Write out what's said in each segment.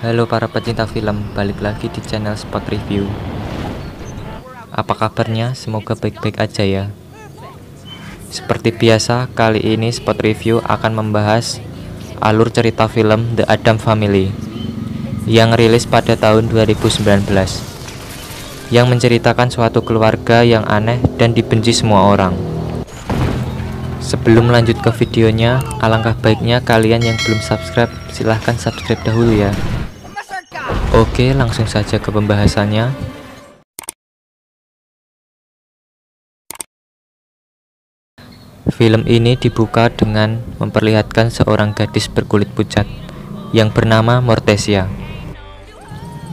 Halo para pecinta film, balik lagi di channel Spot Review. Apa kabarnya? Semoga baik-baik aja ya. Seperti biasa, kali ini Spot Review akan membahas alur cerita film The Addams Family yang rilis pada tahun 2019, yang menceritakan suatu keluarga yang aneh dan dibenci semua orang. Sebelum lanjut ke videonya, alangkah baiknya kalian yang belum subscribe, silahkan subscribe dahulu ya. Oke, langsung saja ke pembahasannya. Film ini dibuka dengan memperlihatkan seorang gadis berkulit pucat yang bernama Morticia.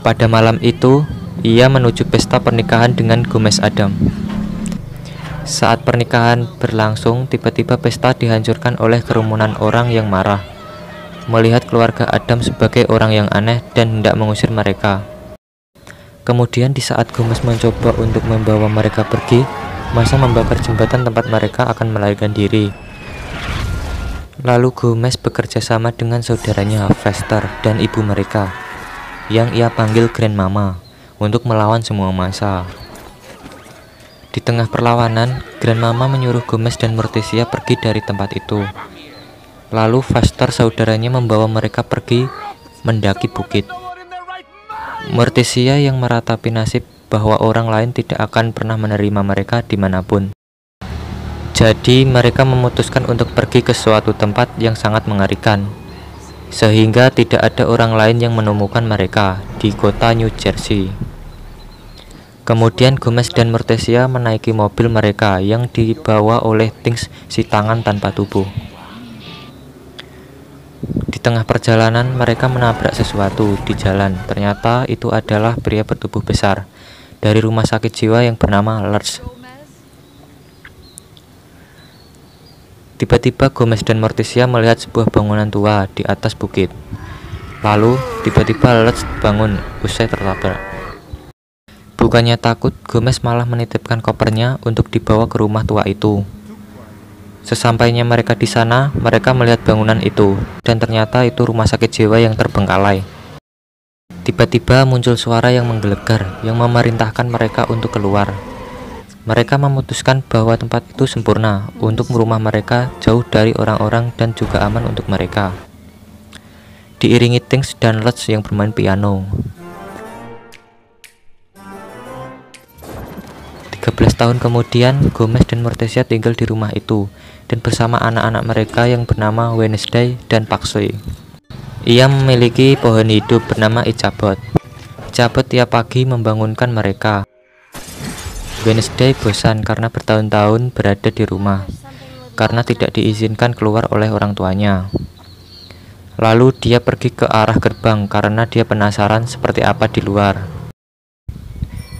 Pada malam itu, ia menuju pesta pernikahan dengan Gomez Addams. Saat pernikahan berlangsung, tiba-tiba pesta dihancurkan oleh kerumunan orang yang marah melihat keluarga Addams sebagai orang yang aneh dan hendak mengusir mereka. Kemudian di saat Gomez mencoba untuk membawa mereka pergi, massa membakar jembatan tempat mereka akan melarikan diri. Lalu Gomez bekerja sama dengan saudaranya Fester dan ibu mereka, yang ia panggil Grandmama, untuk melawan semua massa. Di tengah perlawanan, Grandmama menyuruh Gomez dan Morticia pergi dari tempat itu. Lalu Fester saudaranya membawa mereka pergi mendaki bukit. Morticia yang meratapi nasib bahwa orang lain tidak akan pernah menerima mereka dimanapun. Jadi mereka memutuskan untuk pergi ke suatu tempat yang sangat mengerikan, sehingga tidak ada orang lain yang menemukan mereka di kota New Jersey. Kemudian Gomez dan Morticia menaiki mobil mereka yang dibawa oleh Things si tangan tanpa tubuh. Di tengah perjalanan mereka menabrak sesuatu di jalan. Ternyata itu adalah pria bertubuh besar dari rumah sakit jiwa yang bernama Lurch. Tiba-tiba Gomez dan Morticia melihat sebuah bangunan tua di atas bukit. Lalu tiba-tiba Lurch bangun usai tertabrak. Bukannya takut, Gomez malah menitipkan kopernya untuk dibawa ke rumah tua itu. Sesampainya mereka di sana, mereka melihat bangunan itu, dan ternyata itu rumah sakit jiwa yang terbengkalai. Tiba-tiba muncul suara yang menggelegar, yang memerintahkan mereka untuk keluar. Mereka memutuskan bahwa tempat itu sempurna untuk rumah mereka, jauh dari orang-orang dan juga aman untuk mereka. Diiringi Things dan Lurch yang bermain piano. 13 tahun kemudian, Gomez dan Morticia tinggal di rumah itu dan bersama anak-anak mereka yang bernama Wednesday dan Pugsley. Ia memiliki pohon hidup bernama Ichabod. Ichabod tiap pagi membangunkan mereka. Wednesday bosan karena bertahun-tahun berada di rumah karena tidak diizinkan keluar oleh orang tuanya. Lalu dia pergi ke arah gerbang karena dia penasaran seperti apa di luar.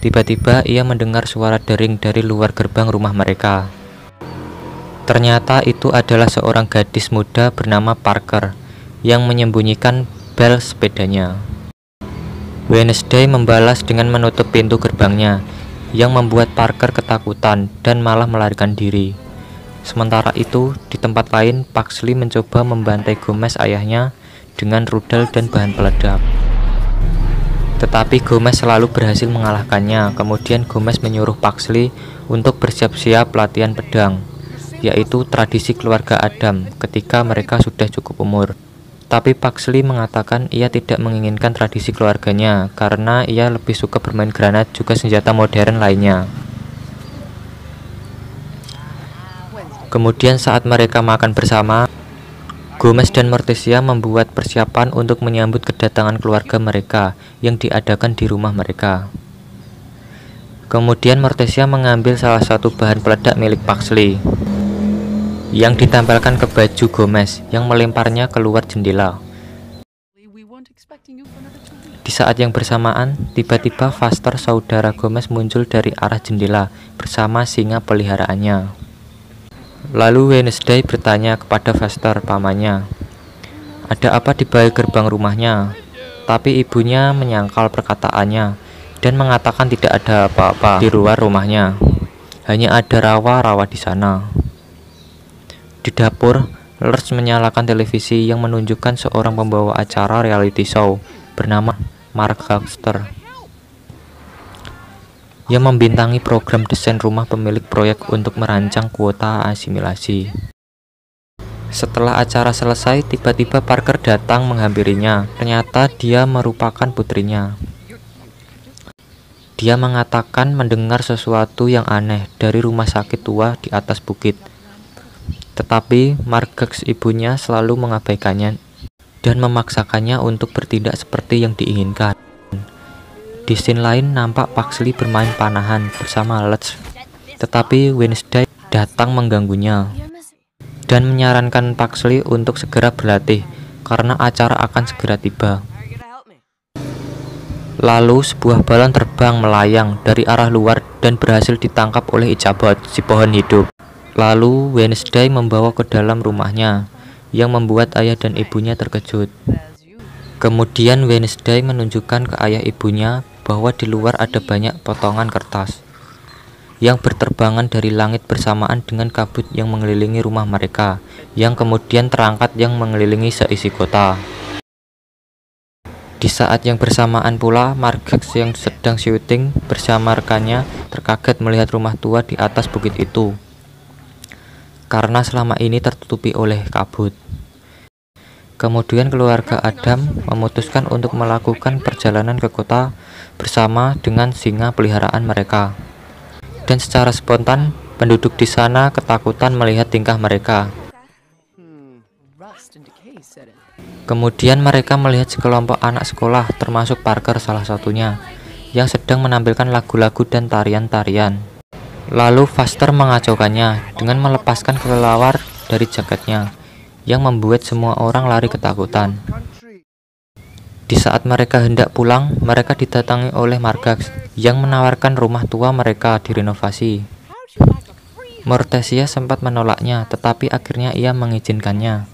Tiba-tiba ia mendengar suara dering dari luar gerbang rumah mereka. Ternyata itu adalah seorang gadis muda bernama Parker yang menyembunyikan bel sepedanya. Wednesday membalas dengan menutup pintu gerbangnya, yang membuat Parker ketakutan dan malah melarikan diri. Sementara itu, di tempat lain, Pugsley mencoba membantai Gomez ayahnya dengan rudal dan bahan peledak. Tetapi Gomez selalu berhasil mengalahkannya. Kemudian Gomez menyuruh Pugsley untuk bersiap-siap latihan pedang, yaitu tradisi keluarga Addams ketika mereka sudah cukup umur. Tapi Pugsley mengatakan ia tidak menginginkan tradisi keluarganya karena ia lebih suka bermain granat juga senjata modern lainnya. Kemudian saat mereka makan bersama, Gomez dan Morticia membuat persiapan untuk menyambut kedatangan keluarga mereka yang diadakan di rumah mereka. Kemudian Morticia mengambil salah satu bahan peledak milik Pugsley yang ditempelkan ke baju Gomez yang melemparnya keluar jendela. Di saat yang bersamaan, tiba-tiba Fester saudara Gomez muncul dari arah jendela bersama singa peliharaannya. Lalu Wednesday bertanya kepada Fester pamannya, ada apa di balik gerbang rumahnya? Tapi ibunya menyangkal perkataannya dan mengatakan tidak ada apa-apa di luar rumahnya, hanya ada rawa-rawa di sana. Di dapur, Lurch menyalakan televisi yang menunjukkan seorang pembawa acara reality show bernama Mark Baxter yang membintangi program desain rumah pemilik proyek untuk merancang kuota asimilasi. Setelah acara selesai, tiba-tiba Parker datang menghampirinya. Ternyata dia merupakan putrinya. Dia mengatakan mendengar sesuatu yang aneh dari rumah sakit tua di atas bukit. Tetapi Margax, ibunya, selalu mengabaikannya dan memaksakannya untuk bertindak seperti yang diinginkan. Di scene lain nampak Pugsley bermain panahan bersama Lutz, tetapi Wednesday datang mengganggunya dan menyarankan Pugsley untuk segera berlatih karena acara akan segera tiba. Lalu sebuah balon terbang melayang dari arah luar dan berhasil ditangkap oleh Ichabod, si pohon hidup. Lalu Wednesday membawa ke dalam rumahnya, yang membuat ayah dan ibunya terkejut. Kemudian Wednesday menunjukkan ke ayah ibunya bahwa di luar ada banyak potongan kertas yang berterbangan dari langit bersamaan dengan kabut yang mengelilingi rumah mereka, yang kemudian terangkat yang mengelilingi seisi kota. Di saat yang bersamaan pula, Margax yang sedang syuting bersama rekannya terkaget melihat rumah tua di atas bukit itu, karena selama ini tertutupi oleh kabut. Kemudian keluarga Adam memutuskan untuk melakukan perjalanan ke kota bersama dengan singa peliharaan mereka. Dan secara spontan, penduduk di sana ketakutan melihat tingkah mereka. Kemudian mereka melihat sekelompok anak sekolah, termasuk Parker salah satunya, yang sedang menampilkan lagu-lagu dan tarian-tarian. Lalu Foster mengacaukannya dengan melepaskan kelelawar dari jaketnya, yang membuat semua orang lari ketakutan. Di saat mereka hendak pulang, mereka didatangi oleh Margax yang menawarkan rumah tua mereka direnovasi. Mortesia sempat menolaknya, tetapi akhirnya ia mengizinkannya.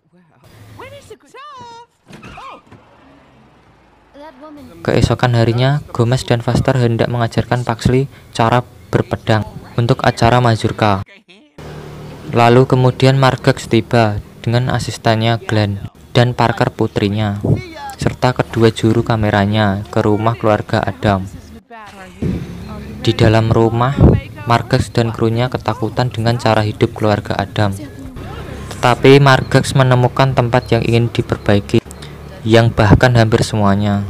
Keesokan harinya, Gomez dan Foster hendak mengajarkan Pugsley cara berpedang untuk acara mazurka. Lalu kemudian Margax tiba dengan asistennya Glenn dan Parker putrinya, serta kedua juru kameranya ke rumah keluarga Adam. Di dalam rumah, Margax dan krunya ketakutan dengan cara hidup keluarga Adam. Tetapi Margax menemukan tempat yang ingin diperbaiki, yang bahkan hampir semuanya.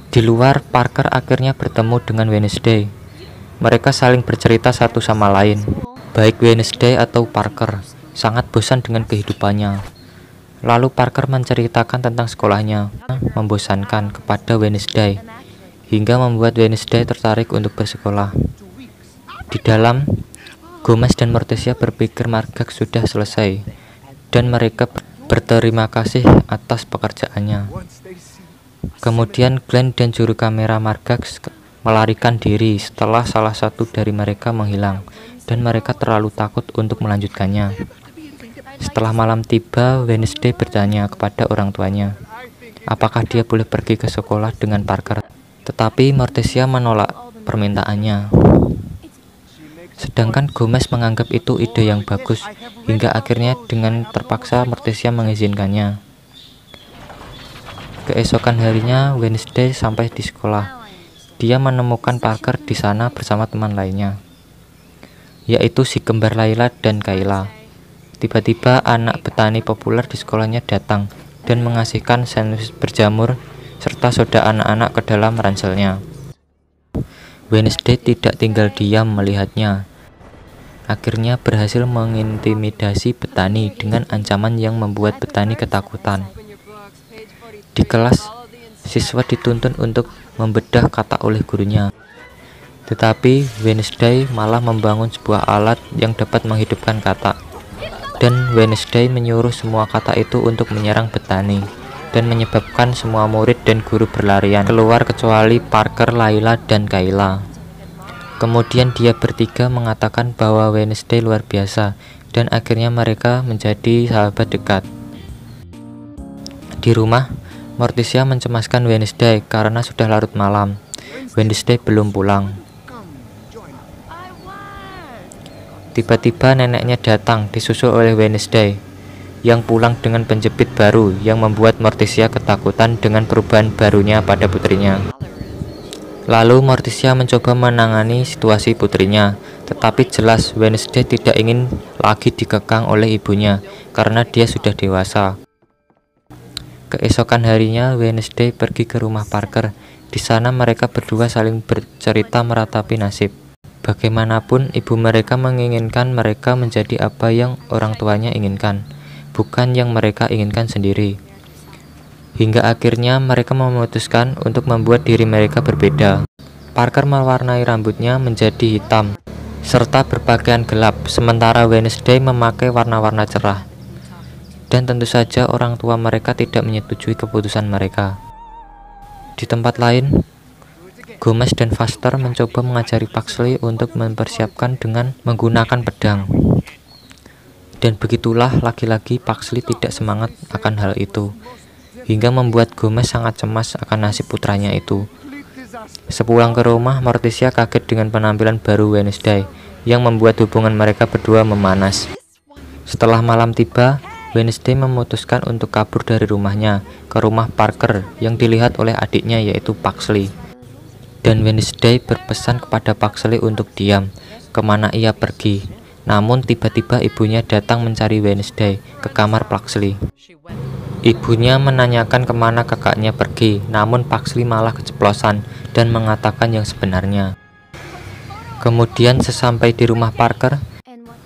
Di luar, Parker akhirnya bertemu dengan Wednesday. Mereka saling bercerita satu sama lain. Baik Wednesday atau Parker sangat bosan dengan kehidupannya. Lalu Parker menceritakan tentang sekolahnya, membosankan kepada Wednesday, hingga membuat Wednesday tertarik untuk bersekolah. Di dalam, Gomez dan Mortesia berpikir Margax sudah selesai, dan mereka berterima kasih atas pekerjaannya. Kemudian Glenn dan juru kamera Margax melarikan diri setelah salah satu dari mereka menghilang, dan mereka terlalu takut untuk melanjutkannya. Setelah malam tiba, Wednesday bertanya kepada orang tuanya apakah dia boleh pergi ke sekolah dengan Parker, tetapi Mortesia menolak permintaannya. Sedangkan Gomez menganggap itu ide yang bagus, hingga akhirnya dengan terpaksa Mortesia mengizinkannya. Keesokan harinya, Wednesday sampai di sekolah. Dia menemukan Parker di sana bersama teman lainnya, yaitu si kembar Layla dan Kayla. Tiba-tiba anak petani populer di sekolahnya datang dan mengasihkan sandwich berjamur serta soda anak-anak ke dalam ranselnya. Wednesday tidak tinggal diam melihatnya. Akhirnya berhasil mengintimidasi petani dengan ancaman yang membuat petani ketakutan. Di kelas, siswa dituntun untuk membedah kata oleh gurunya. Tetapi Wednesday malah membangun sebuah alat yang dapat menghidupkan kata. Dan Wednesday menyuruh semua kata itu untuk menyerang petani, dan menyebabkan semua murid dan guru berlarian keluar kecuali Parker, Layla, dan Kayla. Kemudian dia bertiga mengatakan bahwa Wednesday luar biasa, dan akhirnya mereka menjadi sahabat dekat. Di rumah, Mortesia mencemaskan Wednesday karena sudah larut malam. Wednesday belum pulang. Tiba-tiba neneknya datang disusul oleh Wednesday. yang pulang dengan penjepit baru yang membuat Morticia ketakutan dengan perubahan barunya pada putrinya. Lalu Morticia mencoba menangani situasi putrinya, tetapi jelas Wednesday tidak ingin lagi dikekang oleh ibunya karena dia sudah dewasa. Keesokan harinya Wednesday pergi ke rumah Parker. Di sana mereka berdua saling bercerita meratapi nasib. Bagaimanapun ibu mereka menginginkan mereka menjadi apa yang orang tuanya inginkan, bukan yang mereka inginkan sendiri. Hingga akhirnya mereka memutuskan untuk membuat diri mereka berbeda. Parker mewarnai rambutnya menjadi hitam serta berpakaian gelap, sementara Wednesday memakai warna-warna cerah. Dan tentu saja orang tua mereka tidak menyetujui keputusan mereka. Di tempat lain, Gomez dan Foster mencoba mengajari Pugsley untuk mempersiapkan dengan menggunakan pedang. Dan begitulah lagi-lagi Pugsley tidak semangat akan hal itu, hingga membuat Gomez sangat cemas akan nasib putranya itu. Sepulang ke rumah, Morticia kaget dengan penampilan baru Wednesday yang membuat hubungan mereka berdua memanas. Setelah malam tiba, Wednesday memutuskan untuk kabur dari rumahnya ke rumah Parker yang dilihat oleh adiknya yaitu Pugsley. Dan Wednesday berpesan kepada Pugsley untuk diam kemana ia pergi. Namun tiba-tiba ibunya datang mencari Wednesday ke kamar Pugsley. Ibunya menanyakan kemana kakaknya pergi, namun Pugsley malah keceplosan dan mengatakan yang sebenarnya. Kemudian sesampai di rumah Parker,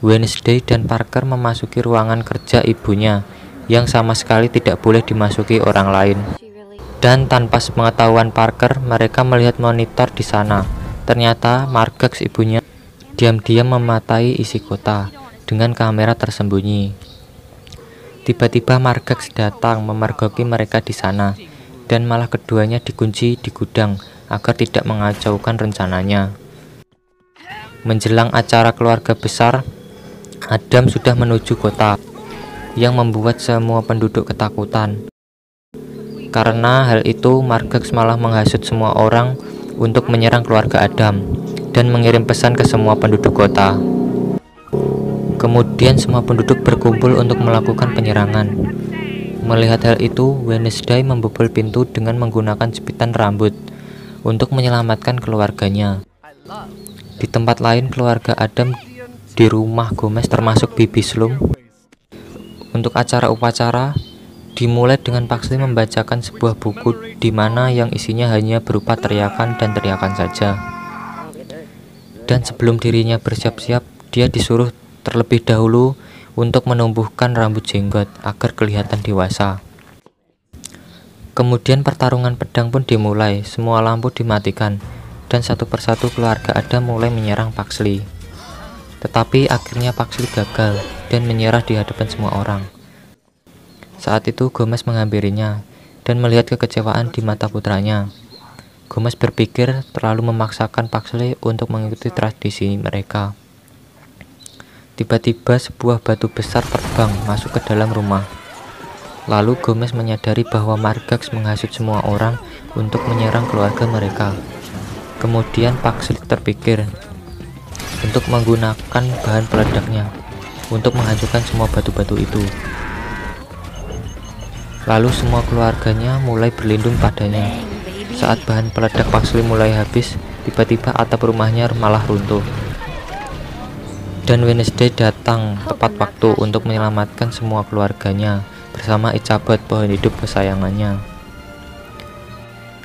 Wednesday dan Parker memasuki ruangan kerja ibunya yang sama sekali tidak boleh dimasuki orang lain. Dan tanpa sepengetahuan Parker, mereka melihat monitor di sana. Ternyata Margax ibunya diam-diam mematai isi kota dengan kamera tersembunyi. Tiba-tiba Margax datang memergoki mereka di sana, dan malah keduanya dikunci di gudang agar tidak mengacaukan rencananya. Menjelang acara keluarga besar, Adam sudah menuju kota, yang membuat semua penduduk ketakutan. Karena hal itu, Margax malah menghasut semua orang untuk menyerang keluarga Adam dan mengirim pesan ke semua penduduk kota. Kemudian semua penduduk berkumpul untuk melakukan penyerangan. Melihat hal itu, Wednesday membobol pintu dengan menggunakan jepitan rambut untuk menyelamatkan keluarganya. Di tempat lain, keluarga Adam di rumah Gomez termasuk Bibi Slum. Untuk acara upacara dimulai dengan Pugsley membacakan sebuah buku di mana yang isinya hanya berupa teriakan dan teriakan saja. Dan sebelum dirinya bersiap-siap, dia disuruh terlebih dahulu untuk menumbuhkan rambut jenggot agar kelihatan dewasa. Kemudian pertarungan pedang pun dimulai, semua lampu dimatikan, dan satu persatu keluarga Adam mulai menyerang Pugsley. Tetapi akhirnya Pugsley gagal dan menyerah di hadapan semua orang. Saat itu Gomez menghampirinya dan melihat kekecewaan di mata putranya. Gomez berpikir terlalu memaksakan Pugsley untuk mengikuti tradisi mereka. Tiba-tiba sebuah batu besar terbang masuk ke dalam rumah. Lalu Gomez menyadari bahwa Margax menghasut semua orang untuk menyerang keluarga mereka. Kemudian Pugsley terpikir untuk menggunakan bahan peledaknya untuk menghancurkan semua batu-batu itu. Lalu semua keluarganya mulai berlindung padanya. Saat bahan peledak Pugsley mulai habis, tiba-tiba atap rumahnya malah runtuh. Dan Wednesday datang tepat waktu untuk menyelamatkan semua keluarganya bersama Ichabod, pohon hidup kesayangannya.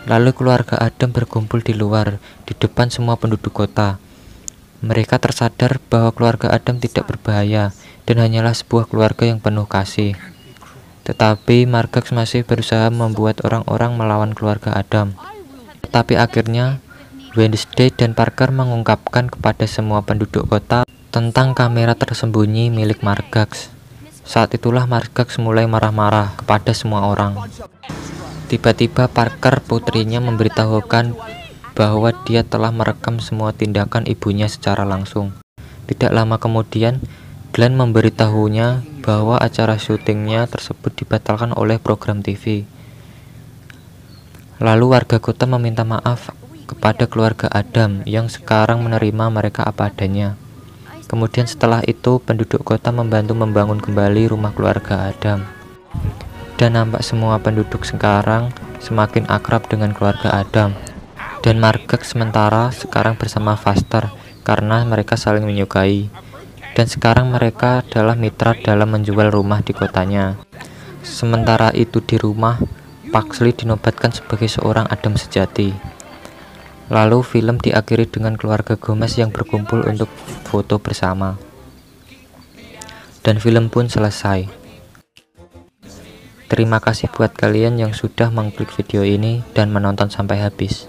Lalu keluarga Adam berkumpul di luar, di depan semua penduduk kota. Mereka tersadar bahwa keluarga Adam tidak berbahaya dan hanyalah sebuah keluarga yang penuh kasih. Tetapi Margax masih berusaha membuat orang-orang melawan keluarga Adam. Tetapi akhirnya Wednesday dan Parker mengungkapkan kepada semua penduduk kota tentang kamera tersembunyi milik Margax. Saat itulah Margax mulai marah-marah kepada semua orang. Tiba-tiba Parker putrinya memberitahukan bahwa dia telah merekam semua tindakan ibunya secara langsung. Tidak lama kemudian, Glenn memberitahunya bahwa acara syutingnya tersebut dibatalkan oleh program TV. Lalu warga kota meminta maaf kepada keluarga Adam yang sekarang menerima mereka apa adanya. Kemudian setelah itu penduduk kota membantu membangun kembali rumah keluarga Adam. Dan nampak semua penduduk sekarang semakin akrab dengan keluarga Adam. Dan Margak sementara sekarang bersama Faster karena mereka saling menyukai. Dan sekarang mereka adalah mitra dalam menjual rumah di kotanya. Sementara itu di rumah, Pugsley dinobatkan sebagai seorang Adam sejati. Lalu film diakhiri dengan keluarga Gomez yang berkumpul untuk foto bersama. Dan film pun selesai. Terima kasih buat kalian yang sudah mengklik video ini dan menonton sampai habis.